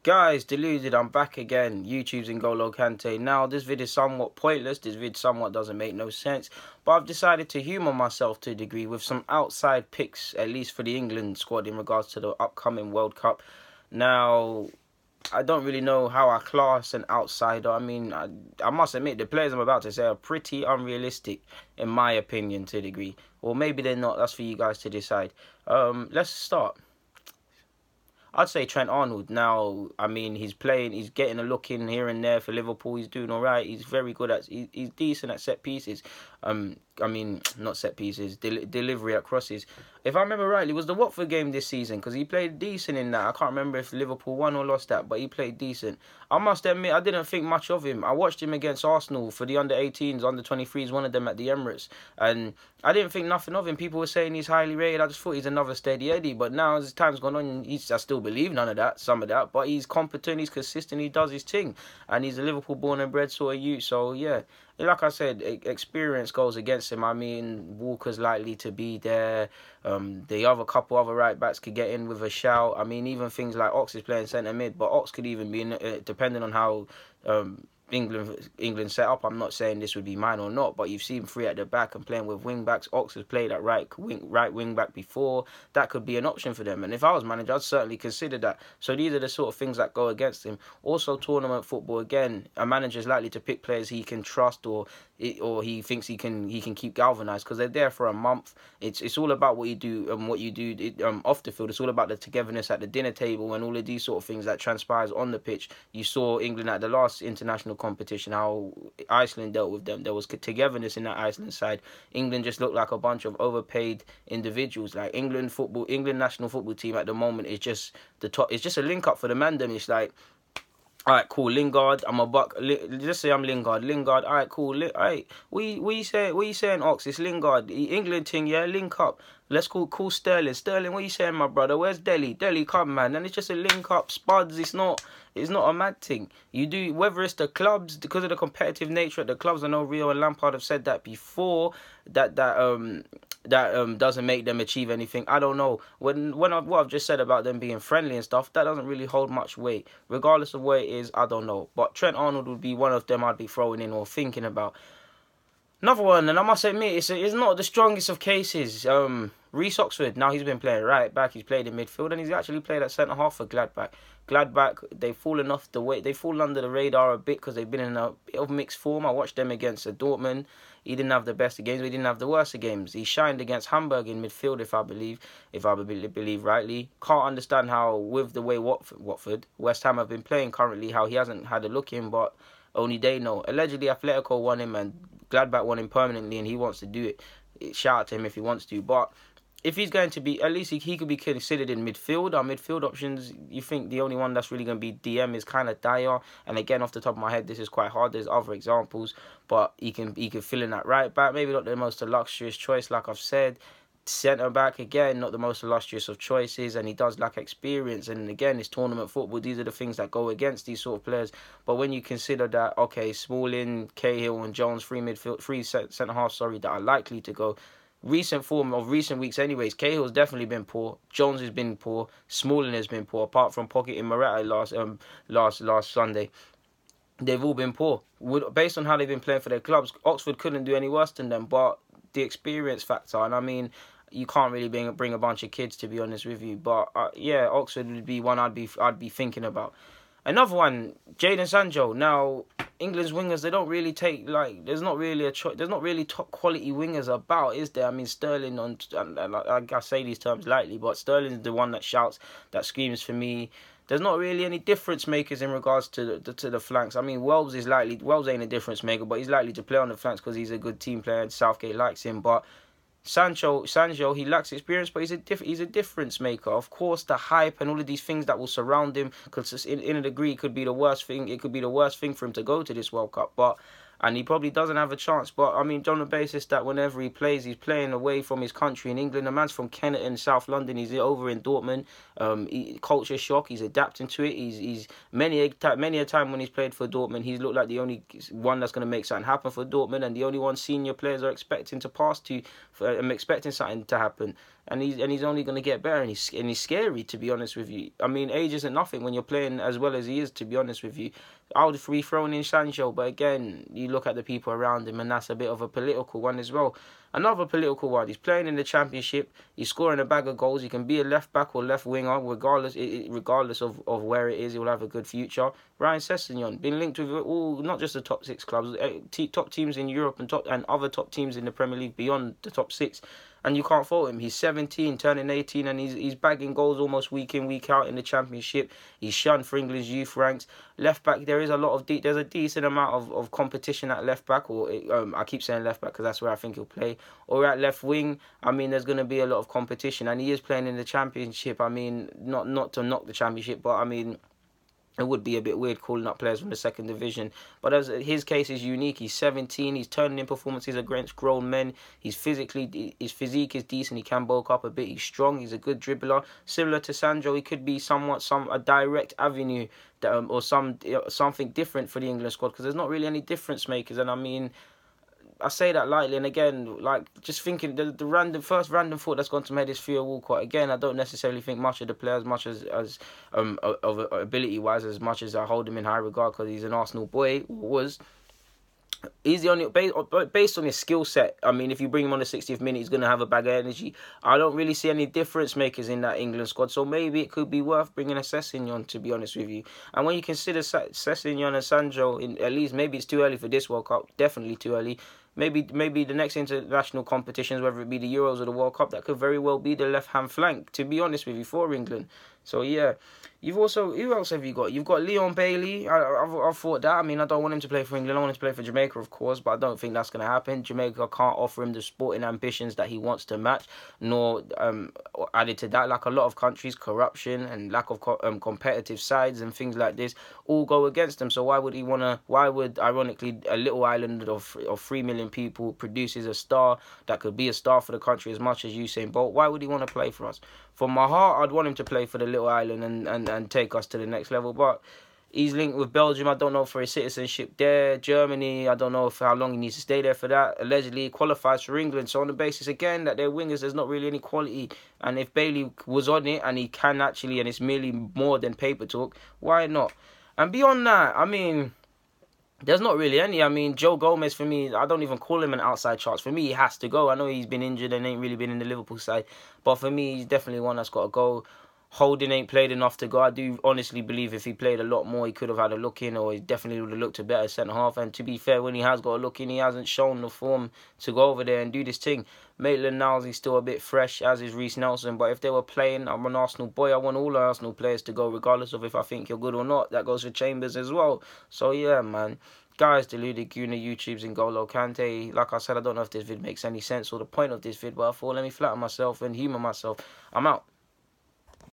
Guys, deluded, I'm back again. YouTube's N'Golo Kante. Now, this vid is somewhat pointless. This vid somewhat doesn't make no sense. But I've decided to humour myself to a degree with some outside picks, at least for the England squad in regards to the upcoming World Cup. Now, I don't really know how I class an outsider. I mean, I must admit, the players I'm about to say are pretty unrealistic, in my opinion, to a degree. Or maybe they're not. That's for you guys to decide. Let's start. I'd say Trent Arnold. Now, I mean, he's getting a look in here and there for Liverpool. He's doing all right. He's very good he's decent at set pieces. I mean, not set pieces, delivery at crosses. If I remember rightly, it was the Watford game this season because he played decent in that. I can't remember if Liverpool won or lost that, but he played decent. I must admit, I didn't think much of him. I watched him against Arsenal for the under-18s, under-23s, one of them at the Emirates, and I didn't think nothing of him. People were saying he's highly rated. I just thought he's another steady Eddie. But now, as time's gone on, I still believe none of that, some of that. But he's competent, he's consistent, he does his thing. And he's a Liverpool born and bred sort of youth. So, yeah, like I said, experience goes against him. I mean, Walker's likely to be there. The other couple other right-backs could get in with a shout. I mean, even things like Ox is playing centre-mid. But Ox could even be, depending on how England set up. I'm not saying this would be mine or not, but you've seen three at the back and playing with wing backs. Ox has played at right wing back before. That could be an option for them. And if I was manager, I'd certainly consider that. So these are the sort of things that go against him. Also, tournament football, again, a manager's likely to pick players he can trust or he thinks he can keep galvanised because they're there for a month. It's all about what you do and what you do off the field. It's all about the togetherness at the dinner table and all of these sort of things that transpires on the pitch. You saw England at the last international competition, how Iceland dealt with them. There was togetherness in that Iceland side. England just looked like a bunch of overpaid individuals. Like England national football team at the moment is just the top. It's just a link up for the mandem. It's like, all right, cool. Lingard, I'm a buck. Just say I'm Lingard. Lingard, all right, cool. All right, what you saying, Ox? It's Lingard. The England thing, yeah, link up. Let's call Sterling. Sterling, what you saying, my brother? Where's Delhi? Delhi, come, man. And it's just a link up, spuds. It's not a mad thing. You do, whether it's the clubs, because of the competitive nature of the clubs. I know Rio and Lampard have said that before, that doesn't make them achieve anything. I don't know. What I've just said about them being friendly and stuff, that doesn't really hold much weight. Regardless of where it is, I don't know. But Trent Arnold would be one of them I'd be throwing in or thinking about. Another one, and I must admit, it's not the strongest of cases. Reece Oxford, now he's been playing right back, he's played in midfield, and he's actually played at centre-half for Gladbach. Gladbach, they've fallen under the radar a bit because they've been in a bit of mixed form. I watched them against Dortmund. He didn't have the best of games, but he didn't have the worst of games. He shined against Hamburg in midfield, if I believe rightly. Can't understand how, with the way West Ham have been playing currently, how he hasn't had a look in, but only they know. Allegedly, Atletico won him and Gladbach won him permanently, and he wants to do it. Shout out to him if he wants to, but if he's going to be, at least he could be considered in midfield. Our midfield options, you think the only one that's really going to be DM is kind of Dyer. And again, off the top of my head, this is quite hard. There's other examples, but he can fill in that right back. Maybe not the most illustrious choice, like I've said. Centre back, again, not the most illustrious of choices, and he does lack experience. And again, it's tournament football. These are the things that go against these sort of players. But when you consider that, okay, Smalling, Cahill, and Jones, three centre half, that are likely to go. Recent form of recent weeks, anyways. Cahill's definitely been poor. Jones has been poor. Smalling has been poor. Apart from pocketing Morata last Sunday, they've all been poor. Based on how they've been playing for their clubs, Oxford couldn't do any worse than them. But the experience factor, and I mean, you can't really bring a bunch of kids, to be honest with you. But yeah, Oxford would be one I'd be thinking about. Another one, Jadon Sancho. Now, England's wingers, they don't really take, like, there's not really top quality wingers about, is there? I mean, Sterling, I say these terms lightly, but Sterling's the one that shouts, that screams for me. There's not really any difference makers in regards to the flanks. I mean, Wells ain't a difference maker, but he's likely to play on the flanks because he's a good team player and Southgate likes him. But Sancho, he lacks experience, but he's a difference maker. Of course, the hype and all of these things that will surround him, because in a degree, it could be the worst thing. It could be the worst thing for him to go to this World Cup, and he probably doesn't have a chance. But I mean, on the basis that whenever he plays, he's playing away from his country in England. The man's from Kennington, South London. He's over in Dortmund. Culture shock. He's adapting to it. He's many a time when he's played for Dortmund, he's looked like the only one that's going to make something happen for Dortmund, and the only one senior players are expecting to pass to. I'm expecting something to happen. and he's only going to get better, and he's scary, to be honest with you. I mean, age isn't nothing when you're playing as well as he is, to be honest with you. I would be throwing in Sancho, but again, you look at the people around him, and that's a bit of a political one as well. Another political one. He's playing in the Championship. He's scoring a bag of goals. He can be a left back or left winger, regardless of where it is. He will have a good future. Ryan Sessegnon been linked with all, not just the top 6 clubs, top teams in Europe and other top teams in the Premier League beyond the top 6. And you can't fault him. He's 17, turning 18, and he's bagging goals almost week in, week out in the Championship. He's shunned for England's youth ranks. Left back, there's a decent amount of competition at left back, or I keep saying left back because that's where I think he'll play. Or at left wing, I mean, there's going to be a lot of competition, and he is playing in the Championship. I mean, not to knock the Championship, but I mean, it would be a bit weird calling up players from the second division. But as his case is unique, he's 17, he's turning in performances against grown men. His physique is decent, he can bulk up a bit, he's strong, he's a good dribbler. Similar to Sancho, he could be a direct avenue or something different for the England squad, because there's not really any difference makers. And I mean, I say that lightly, and again, like, just thinking, the first random thought that's gone to my head is Theo Walcott. Again, I don't necessarily think much of the player as much as ability wise, as much as I hold him in high regard because he's an Arsenal boy. He's the only, based on his skill set. I mean, if you bring him on the 60th minute, he's going to have a bag of energy. I don't really see any difference makers in that England squad, so maybe it could be worth bringing a Sessegnon, to be honest with you. And when you consider Sessegnon and Sancho, at least maybe it's too early for this World Cup, definitely too early. Maybe the next international competitions, whether it be the Euros or the World Cup, that could very well be the left-hand flank, to be honest with you, for England. So, yeah. Who else have you got? You've got Leon Bailey. I've thought that. I mean, I don't want him to play for England. I want him to play for Jamaica, of course, but I don't think that's going to happen. Jamaica can't offer him the sporting ambitions that he wants to match, nor added to that, like a lot of countries, corruption and lack of competitive sides and things like this all go against him. So why would, ironically, a little island of 3 million people produces a star that could be a star for the country as much as Usain Bolt? Why would he want to play for us? From my heart, I'd want him to play for the little island and take us to the next level. But he's linked with Belgium. I don't know for his citizenship there. Germany, I don't know for how long he needs to stay there for that. Allegedly, he qualifies for England. So on the basis, again, that they're wingers, there's not really any quality. And if Bailey was on it and he can actually, and it's merely more than paper talk, why not? And beyond that, I mean, there's not really any. I mean, Joe Gomez, for me, I don't even call him an outside chance. For me, he has to go. I know he's been injured and ain't really been in the Liverpool side. But for me, he's definitely one that's got to go. Holding ain't played enough to go. I do honestly believe if he played a lot more, he could have had a look in, or he definitely would have looked a better centre-half. And to be fair, when he has got a look in, he hasn't shown the form to go over there and do this thing. Maitland-Niles, he's still a bit fresh, as is Reece Nelson. But if they were playing, I'm an Arsenal boy. I want all our Arsenal players to go, regardless of if I think you're good or not. That goes for Chambers as well. So, yeah, man. Guys, Deluded Guna, YouTube's N'Golo Kante. Like I said, I don't know if this vid makes any sense or the point of this vid, but I thought, let me flatter myself and humour myself. I'm out.